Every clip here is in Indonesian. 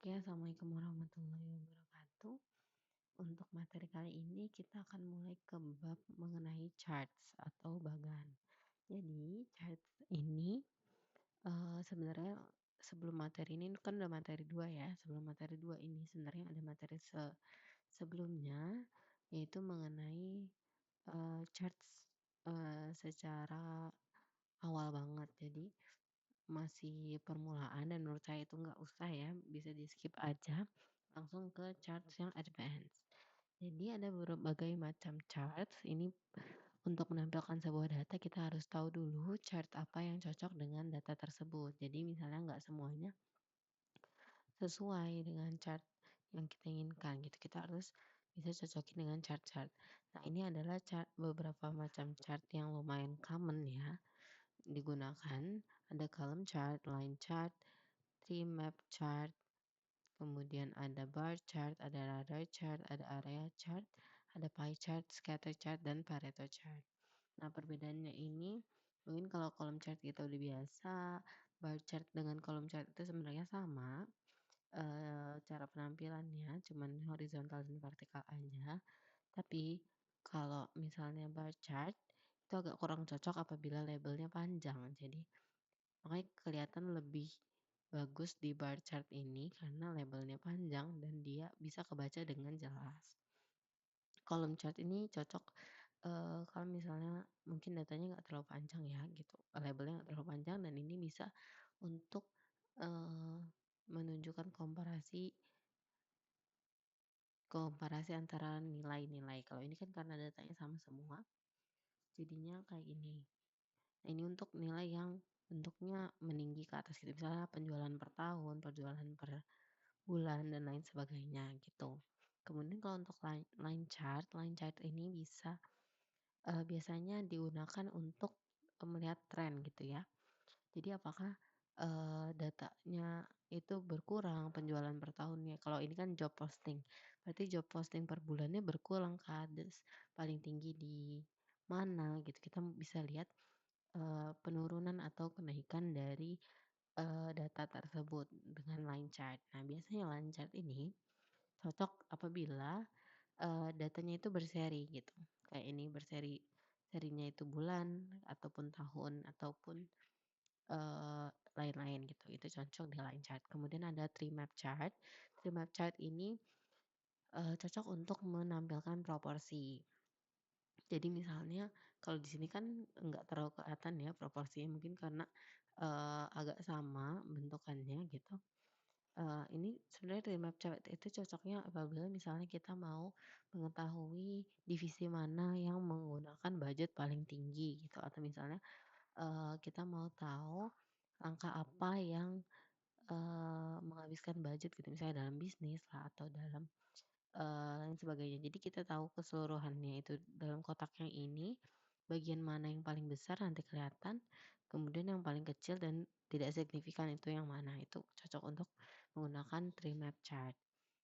Oke, assalamualaikum warahmatullahi wabarakatuh. Untuk materi kali ini kita akan mulai ke bab mengenai charts atau bagan. Jadi charts ini sebenarnya sebelum materi ini kan udah materi 2 ya. Sebelum materi 2 ini sebenarnya ada materi sebelumnya yaitu mengenai charts secara awal banget. Jadi masih permulaan dan menurut saya itu nggak usah ya, bisa di-skip aja, langsung ke charts yang advance. Jadi ada berbagai macam charts, ini untuk menampilkan sebuah data kita harus tahu dulu chart apa yang cocok dengan data tersebut. Jadi misalnya nggak semuanya sesuai dengan chart yang kita inginkan gitu, kita harus bisa cocokin dengan chart-chart. Nah ini adalah beberapa macam chart yang lumayan common ya digunakan, ada column chart, line chart, tree map chart, kemudian ada bar chart, ada radar chart, ada area chart, ada pie chart, scatter chart, dan Pareto chart. Nah, perbedaannya ini mungkin kalau column chart kita udah biasa, bar chart dengan column chart itu sebenarnya sama, cara penampilannya cuman horizontal dan vertikal aja. Tapi kalau misalnya bar chart itu agak kurang cocok apabila labelnya panjang. Jadi makanya kelihatan lebih bagus di bar chart ini karena labelnya panjang dan dia bisa kebaca dengan jelas. Column chart ini cocok kalau misalnya mungkin datanya nggak terlalu panjang ya gitu, labelnya nggak terlalu panjang dan ini bisa untuk menunjukkan komparasi komparasi antara nilai-nilai. Kalau ini kan karena datanya sama semua, jadinya kayak ini. Nah, ini untuk nilai yang bentuknya meninggi ke atas gitu, misalnya penjualan per tahun, penjualan per bulan, dan lain sebagainya gitu. Kemudian kalau untuk line chart ini bisa biasanya digunakan untuk melihat tren gitu ya. Jadi apakah datanya itu berkurang penjualan per tahunnya. Kalau ini kan job posting, berarti job posting per bulannya berkurang kades paling tinggi di mana gitu. Kita bisa lihat penurunan atau kenaikan dari data tersebut dengan line chart. Nah, biasanya line chart ini cocok apabila datanya itu berseri gitu. Kayak ini berseri, serinya itu bulan ataupun tahun ataupun lain-lain gitu. Itu cocok di line chart. Kemudian ada tree map chart. Tree map chart ini cocok untuk menampilkan proporsi. Jadi misalnya kalau di sini kan nggak terlalu kelihatan ya proporsinya mungkin karena agak sama bentukannya gitu. Ini sebenarnya tree map chart itu cocoknya apabila misalnya kita mau mengetahui divisi mana yang menggunakan budget paling tinggi gitu atau misalnya kita mau tahu angka apa yang menghabiskan budget gitu misalnya dalam bisnis lah atau dalam lain sebagainya. Jadi kita tahu keseluruhannya itu dalam kotak yang ini, bagian mana yang paling besar nanti kelihatan, kemudian yang paling kecil dan tidak signifikan itu yang mana. Itu cocok untuk menggunakan tree map chart.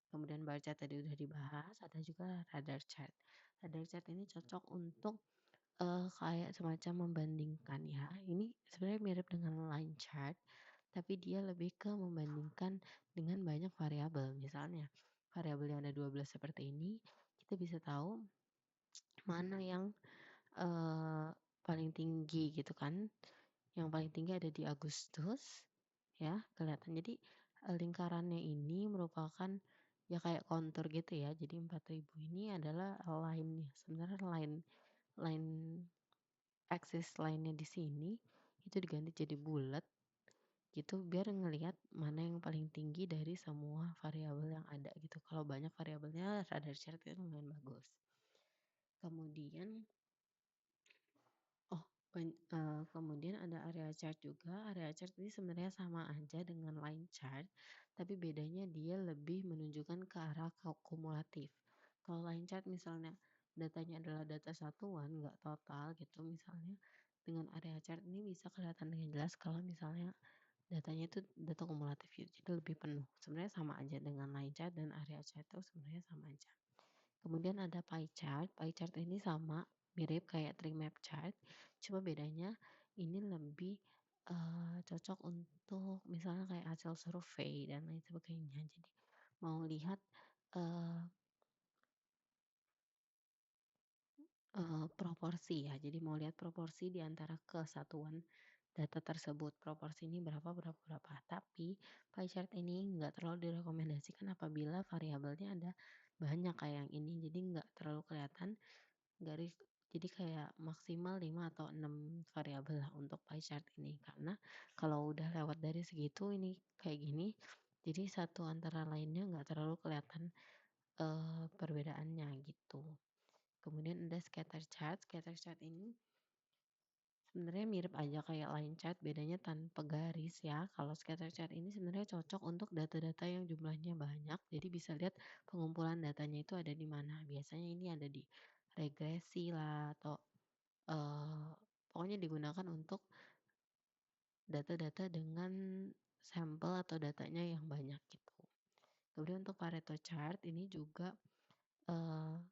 Kemudian bar chart tadi udah dibahas, ada juga radar chart. Radar chart ini cocok untuk kayak semacam membandingkan ya. Ini sebenarnya mirip dengan line chart, tapi dia lebih ke membandingkan dengan banyak variabel. Misalnya, variabel yang ada 12 seperti ini, kita bisa tahu mana yang paling tinggi gitu kan. Yang paling tinggi ada di Agustus, ya kelihatan. Jadi lingkarannya ini merupakan ya kayak kontur gitu ya. Jadi 4.000 ini adalah line, sebenarnya line line aksis lainnya di sini itu diganti jadi bulat gitu biar ngelihat mana yang paling tinggi dari semua variabel yang ada gitu. Kalau banyak variabelnya radar chart itu lumayan bagus. Kemudian oh kemudian ada area chart juga. Area chart ini sebenarnya sama aja dengan line chart, tapi bedanya dia lebih menunjukkan ke arah kumulatif. Kalau line chart misalnya datanya adalah data satuan, nggak total gitu misalnya. Dengan area chart ini bisa kelihatan dengan jelas kalau misalnya datanya itu data kumulatif gitu, jadi lebih penuh. Sebenarnya sama aja dengan line chart dan area chart itu sebenarnya sama aja. Kemudian ada pie chart. Pie chart ini sama, mirip kayak tree map chart, cuma bedanya ini lebih cocok untuk misalnya kayak hasil survei dan lain sebagainya. Jadi mau lihat, eee proporsi ya. Jadi mau lihat proporsi di antara kesatuan data tersebut. Proporsi ini berapa berapa berapa. Tapi pie chart ini nggak terlalu direkomendasikan apabila variabelnya ada banyak kayak yang ini. Jadi nggak terlalu kelihatan garis, jadi kayak maksimal 5 atau 6 variabel lah untuk pie chart ini. Karena kalau udah lewat dari segitu ini kayak gini, jadi satu antara lainnya nggak terlalu kelihatan perbedaannya gitu. Kemudian ada scatter chart. Scatter chart ini sebenarnya mirip aja kayak line chart, bedanya tanpa garis ya. Kalau scatter chart ini sebenarnya cocok untuk data-data yang jumlahnya banyak. Jadi bisa lihat pengumpulan datanya itu ada di mana. Biasanya ini ada di regresi lah atau pokoknya digunakan untuk data-data dengan sampel atau datanya yang banyak gitu. Kemudian untuk Pareto chart ini juga eh,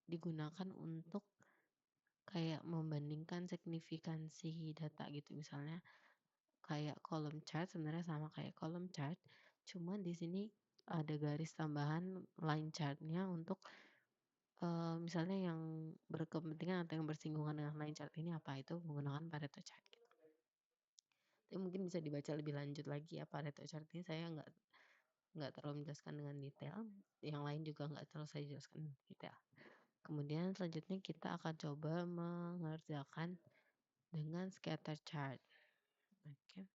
digunakan untuk kayak membandingkan signifikansi data gitu. Misalnya kayak column chart sebenarnya sama kayak column chart, cuman di sini ada garis tambahan line chartnya untuk misalnya yang berkepentingan atau yang bersinggungan dengan line chart ini apa, itu menggunakan Pareto chart gitu. Tapi mungkin bisa dibaca lebih lanjut lagi ya Pareto chart ini, saya nggak terlalu menjelaskan dengan detail, yang lain juga nggak terlalu saya jelaskan dengan detail. Kemudian selanjutnya kita akan coba mengerjakan dengan scatter chart. Oke.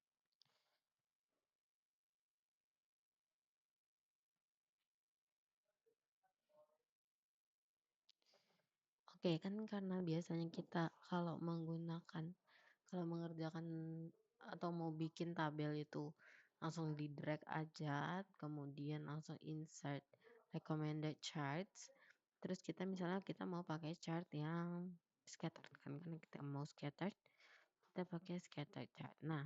Oke, kan karena biasanya kita kalau mengerjakan atau mau bikin tabel itu langsung di drag aja, kemudian langsung insert recommended charts. Terus kita misalnya kita mau pakai chart yang scatter kan, karena kita mau scatter, kita pakai scatter chart. Nah,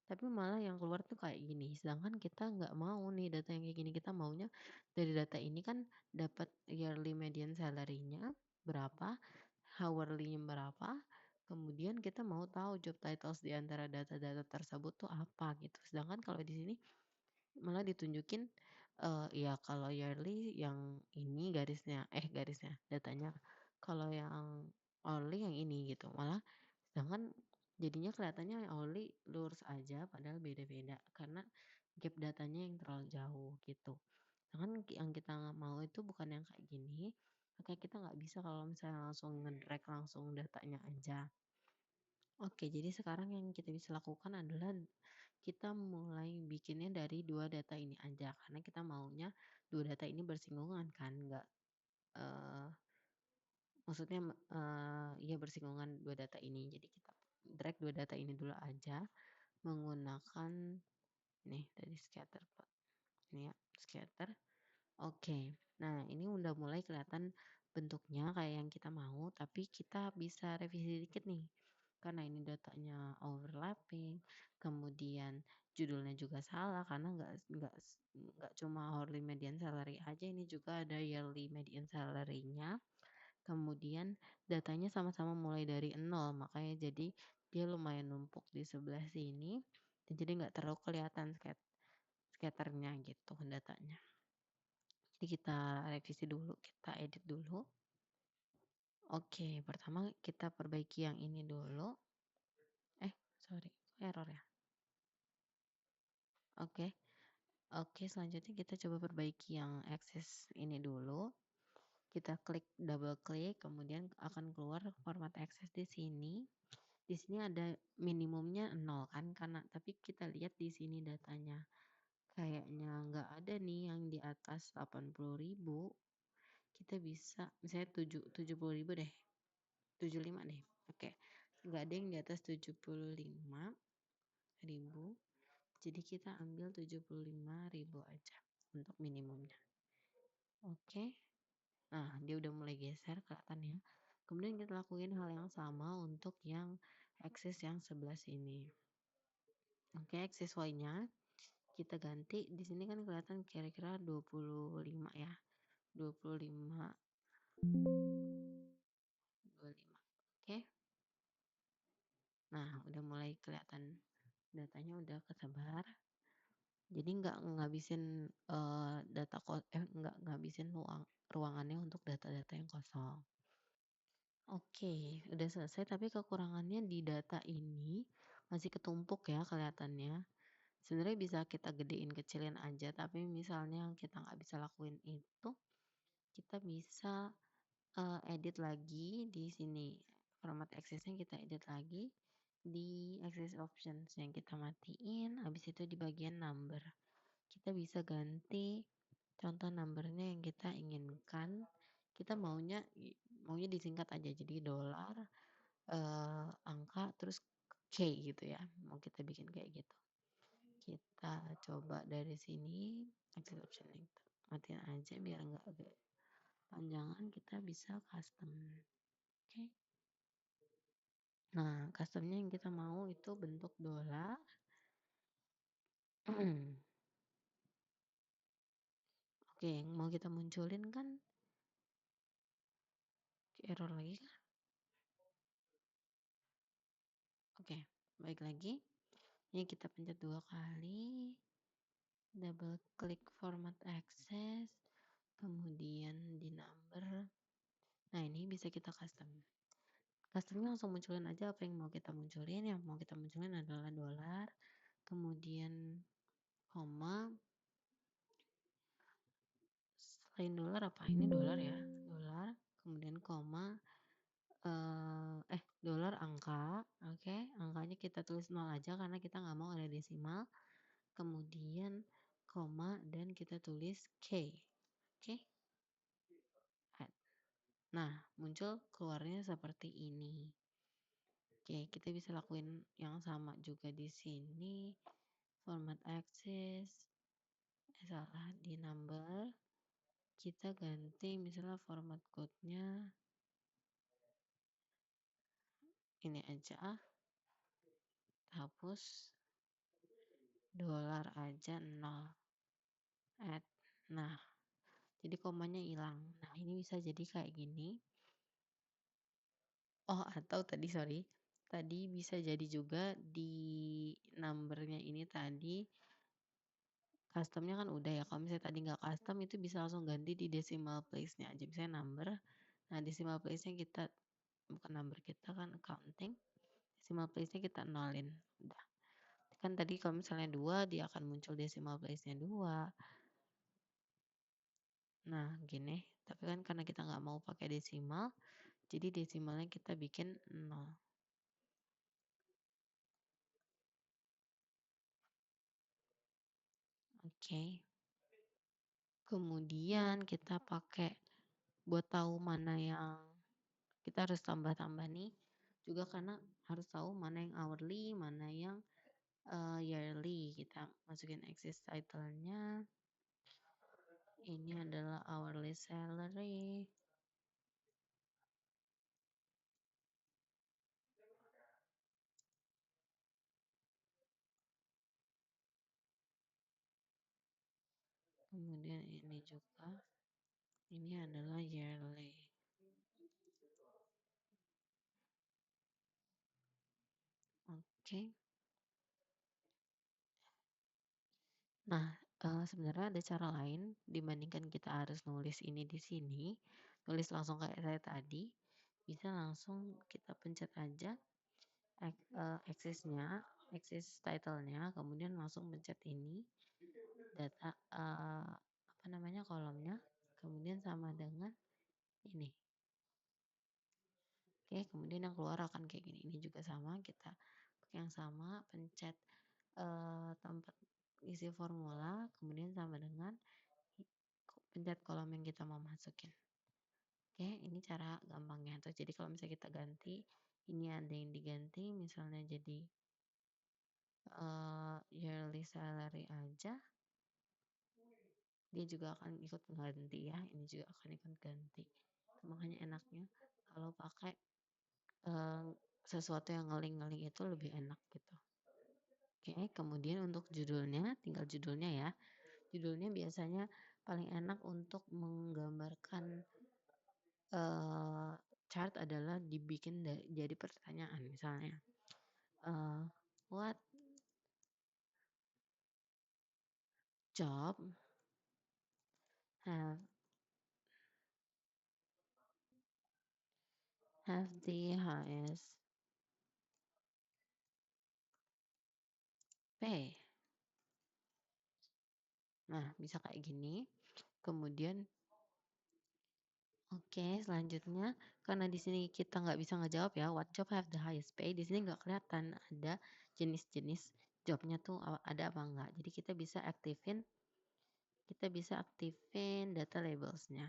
tapi malah yang keluar tuh kayak gini. Sedangkan kita nggak mau nih data yang kayak gini. Kita maunya dari data ini kan dapat yearly median salary-nya berapa, hourly-nya berapa. Kemudian kita mau tahu job titles di antara data-data tersebut tuh apa gitu. Sedangkan kalau di sini malah ditunjukin ya kalau yearly yang ini garisnya datanya. Kalau yang hourly yang ini gitu. Malah sedangkan jadinya kelihatannya hourly lurus aja padahal beda-beda karena gap datanya yang terlalu jauh gitu. Sedangkan yang kita nggak mau itu bukan yang kayak gini. Makanya kita nggak bisa kalau misalnya langsung ngedrag langsung datanya aja. Oke, jadi sekarang yang kita bisa lakukan adalah kita mulai bikinnya dari dua data ini aja karena kita maunya dua data ini bersinggungan kan, nggak eh maksudnya ya bersinggungan dua data ini. Jadi kita drag dua data ini dulu aja menggunakan nih dari scatter plot. Ini ya, scatter. Oke. Nah, ini udah mulai kelihatan bentuknya kayak yang kita mau, tapi kita bisa revisi dikit nih. Karena ini datanya overlapping, kemudian judulnya juga salah karena nggak cuma hourly median salary aja, ini juga ada yearly median salary-nya. Kemudian datanya sama-sama mulai dari nol, makanya jadi dia lumayan numpuk di sebelah sini. Dan jadi nggak terlalu kelihatan scatternya gitu datanya. Jadi kita revisi dulu, kita edit dulu. Oke, pertama kita perbaiki yang ini dulu. Sorry, error ya. Oke, oke selanjutnya kita coba perbaiki yang axis ini dulu. Kita klik double klik, kemudian akan keluar format axis di sini. Di sini ada minimumnya 0 kan, karena tapi kita lihat di sini datanya kayaknya nggak ada nih yang di atas 80.000. Kita bisa misalnya 70.000 deh, 75 deh. Oke, nggak ada yang di atas 75.000. Jadi kita ambil 75.000 aja untuk minimumnya. Oke. Nah, dia udah mulai geser kelihatan ya. Kemudian kita lakuin hal yang sama untuk yang axis yang sebelah sini. Oke, axis Y-nya kita ganti. Di sini kan kelihatan kira-kira 25 ya. 25 25. Oke. Nah, udah mulai kelihatan datanya udah kesebar. Jadi nggak ngabisin nggak ngabisin ruangannya untuk data-data yang kosong. Oke, udah selesai tapi kekurangannya di data ini masih ketumpuk ya kelihatannya. Sebenarnya bisa kita gedein kecilin aja, tapi misalnya kita nggak bisa lakuin itu, kita bisa edit lagi di sini. Format access-nya kita edit lagi di access options yang kita matiin, habis itu di bagian number. Kita bisa ganti contoh numbernya yang kita inginkan. Kita maunya disingkat aja jadi dolar angka terus K gitu ya. Mau kita bikin kayak gitu. Kita coba dari sini access option yang matiin aja biar nggak agak panjangan, kita bisa custom. Oke. Nah, customnya yang kita mau itu bentuk dolar. Oke, yang mau kita munculin kan error lagi kan? Oke, baik lagi. Ini kita pencet 2 kali. Double klik format access. Kemudian di number. Nah, ini bisa kita custom. Customnya langsung munculin aja apa yang mau kita munculin. Yang mau kita munculin adalah dolar. Kemudian koma. Selain dolar apa? Ini dolar ya. Dolar. Kemudian koma. Dolar angka, oke, angkanya kita tulis 0 aja karena kita nggak mau ada desimal, kemudian koma dan kita tulis K, oke. Nah, muncul keluarnya seperti ini. Oke, kita bisa lakuin yang sama juga di sini, format access, salah di number, kita ganti misalnya format code-nya ini aja, hapus dolar aja 0. Add. Nah, jadi komanya hilang. Nah, ini bisa jadi kayak gini. Oh, atau tadi bisa jadi juga di numbernya ini tadi customnya kan udah ya. Kalau misalnya tadi nggak custom itu bisa langsung ganti di decimal place-nya aja. Misalnya number. Nah, decimal place-nya kita bukan number kita kan accounting. Decimal place-nya kita nolin. Udah. Kan tadi kalau misalnya 2 dia akan muncul decimal place-nya 2. Nah, gini. Tapi kan karena kita nggak mau pakai desimal, jadi desimalnya kita bikin 0. Oke. Kemudian kita pakai buat tahu mana yang kita harus tambah-tambah nih juga karena harus tahu mana yang hourly, mana yang yearly. Kita masukin access title-nya. Ini adalah hourly salary. Kemudian ini juga. Ini adalah yearly. Oke. Nah, sebenarnya ada cara lain dibandingkan kita harus nulis ini di sini, nulis langsung kayak saya tadi, bisa langsung kita pencet aja access-nya, access title-nya, kemudian langsung pencet ini, data apa namanya kolomnya, kemudian sama dengan ini. Oke, kemudian yang keluar akan kayak gini. Ini juga sama, kita pakai yang sama, pencet tempat isi formula, kemudian sama dengan pencet kolom yang kita mau masukin. Oke, ini cara gampangnya. Terus jadi kalau misalnya kita ganti, ini ada yang diganti, misalnya jadi yearly salary aja, dia juga akan ikut ganti ya. Ini juga akan ikut ganti. Makanya enaknya kalau pakai sesuatu yang ngeling-ngeling itu lebih enak gitu. Oke, kemudian untuk judulnya, tinggal judulnya ya. Judulnya biasanya paling enak untuk menggambarkan chart adalah dibikin jadi pertanyaan misalnya. uh, what job have the highest pay. Nah, bisa kayak gini. Kemudian, oke, selanjutnya karena di sini kita nggak bisa ngejawab ya, what job have the highest pay. Di sini nggak kelihatan ada jenis-jenis jobnya tuh ada apa enggak. Jadi kita bisa aktifin data labelsnya.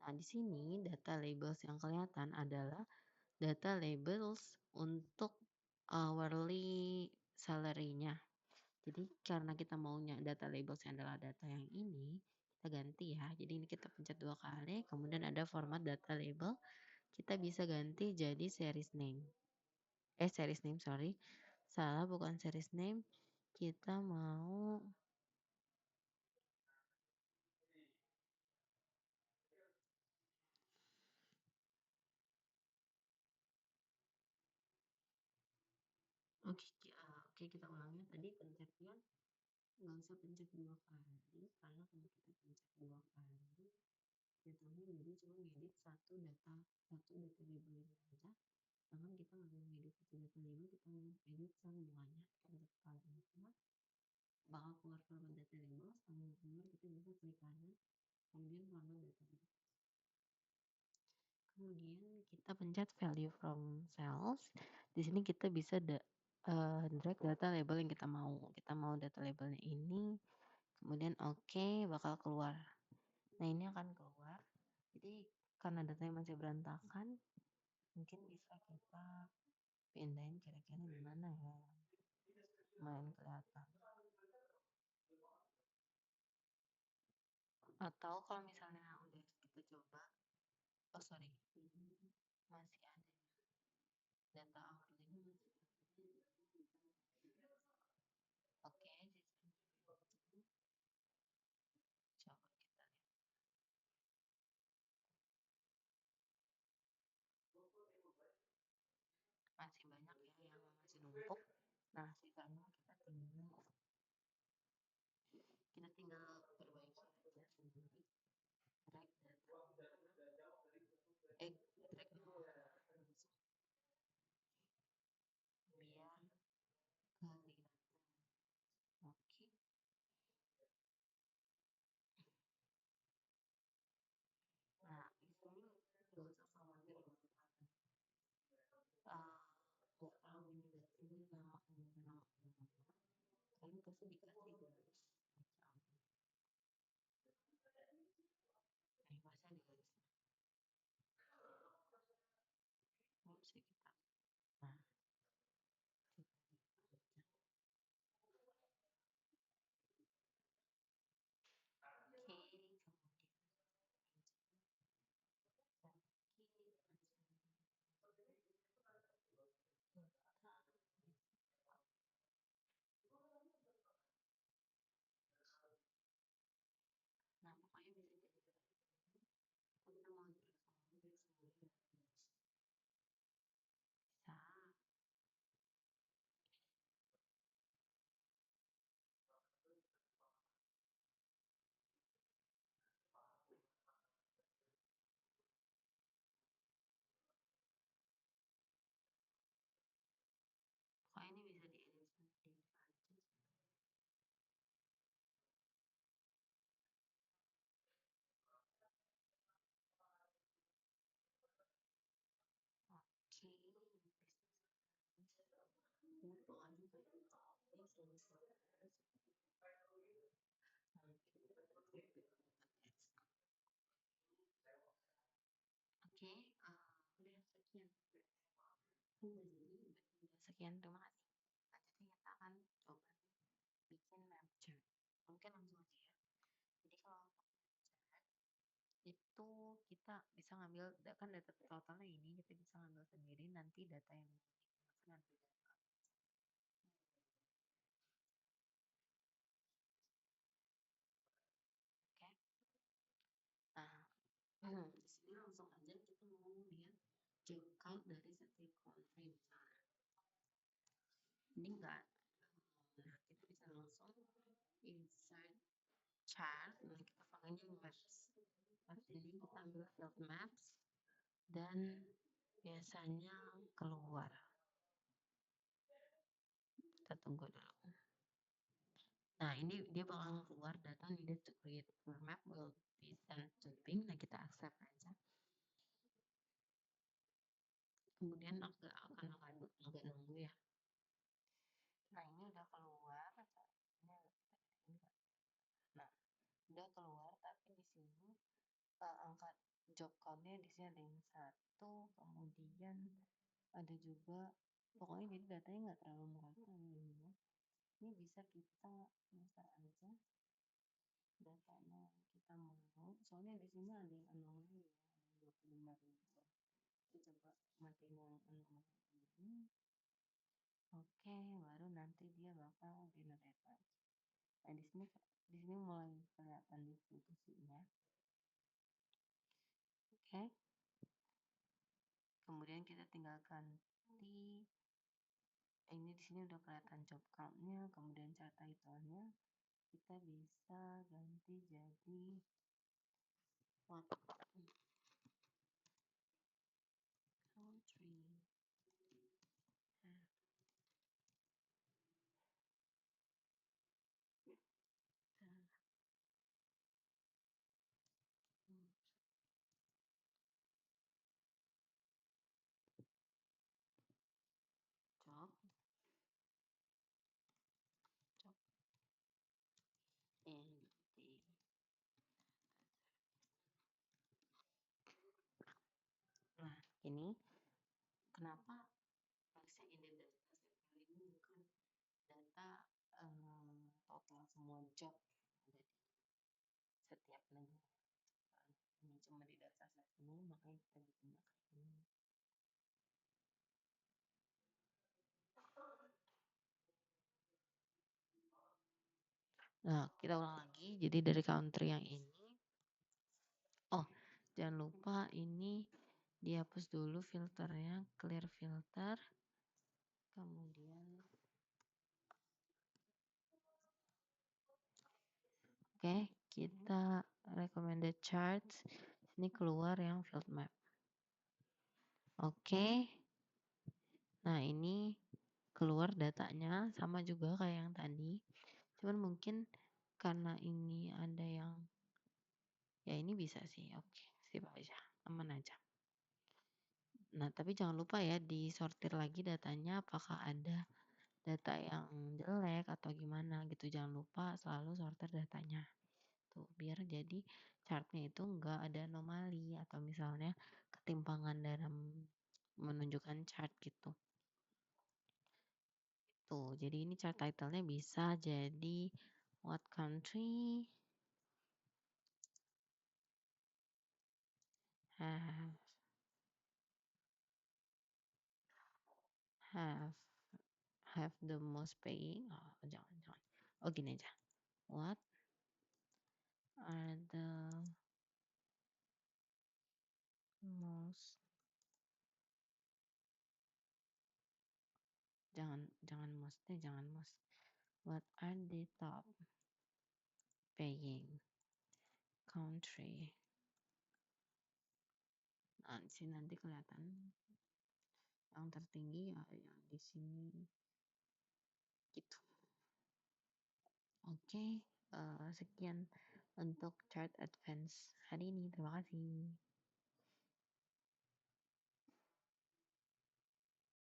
Nah, di sini data labels yang kelihatan adalah data labels untuk hourly salary-nya. Jadi karena kita maunya data labelsnya adalah data yang ini, kita ganti ya. Jadi ini kita pencet 2 kali, kemudian ada format data label. Kita bisa ganti jadi series name. Series name, sorry. Salah, bukan series name. Kita mau Oke, kita ulangi. Tadi pencetnya nggak usah pencet 2 kali, karena kalau kita pencet 2 kali, datanya jadi cuma ngedit satu data label ini aja. Sedangkan kita nggak mau ngedit satu data label, kita mau edit semuanya. Kita pencet sekali aja, bakal keluar format data label. Setelah keluar, kita bisa klik kanan, kemudian format data label. Kemudian kita pencet value from cells. Di sini kita bisa drag data label yang kita mau. Kita mau data labelnya ini, kemudian oke, bakal keluar. Nah, ini akan keluar. Jadi karena datanya masih berantakan, mungkin bisa kita pindahin kira-kira di mana ya, main kelihatan. Atau kalau misalnya udah kita coba, sorry, masih ada data hourly. Oke, coba kita lihat. Masih banyak ya yang masih numpuk. Nah, sisanya kita tinggal perbaiki aja sendiri. Drag data, drag biar kelihatan. Oke. Nah, di sini nggak usah khawatir nggak tahu ini nama kalian pasti dikasih garis ini pasti ada garisnya. Bisa kita nah oke, nah pokoknya bisa jadi kita mau bisa pokoknya ini bisa diedit sendiri aja. Oke, foto aja ini selesai. Oke, udah sekian. Sekian, terima kasih. Selanjutnya kita akan coba bikin map chart. Mungkin langsung aja ya. Jadi kalau itu kita bisa ngambil kan data totalnya ini, kita bisa ngambil sendiri nanti data yang nanti oke. Nah, di sini langsung aja kita mau lihat job count dari setiap country misalnya. ini enggak. Nah, kita bisa langsung insert chart. Nah, kita pakainya maps. Maps ini kita ambil field maps dan biasanya keluar. Kita tunggu dulu. Nah, ini dia bakal keluar data needed to create floor map will be sent to Bing. Nah, kita accept aja. Kemudian agak nunggu ya. Nah, ini udah keluar. Nah, udah keluar, tapi di sini angka job count-nya di sini ada yang 1, kemudian ada juga, pokoknya jadi datanya nggak terlalu merata ya. Ini bisa kita enter aja datanya kita mau, soalnya di sini ada yang anomali ya, 25.000. Kita coba matiin yang anomali ini. Oke, baru nanti dia bakal generate. Nah, di sini mulai kelihatan distribusinya. Oke. Kemudian kita tinggal ganti, ini di sini udah kelihatan job count-nya, kemudian chart title-nya kita bisa ganti jadi what country job and nah ini kenapa harusnya ini data set ini bukan data total semua job ada di setiap negara. Ini cuma di data set ini, makanya kita bikinnya kayak ini. Nah, kita ulang lagi. Jadi dari country yang ini. Oh, jangan lupa ini dihapus dulu filternya, clear filter. Kemudian oke, kita recommended charts. Ini keluar yang field map. Oke. Nah, ini keluar datanya sama juga kayak yang tadi. Cuman mungkin karena ini ada yang ya ini bisa sih. Oke, sip aja. Aman aja. Nah, tapi jangan lupa ya disortir lagi datanya apakah ada data yang jelek atau gimana gitu. Jangan lupa selalu sortir datanya. Tuh, biar jadi chartnya itu enggak ada anomali atau misalnya ketimpangan dalam menunjukkan chart gitu. Tuh, jadi ini chart title-nya bisa jadi what country have have have the most paying. Oh, jangan. Oh, gini aja. What are the most jangan most. What are the top paying country? Nah, di sini nanti kelihatan yang tertinggi ya yang di sini gitu. Oke, sekian untuk chart advance hari ini. Terima kasih.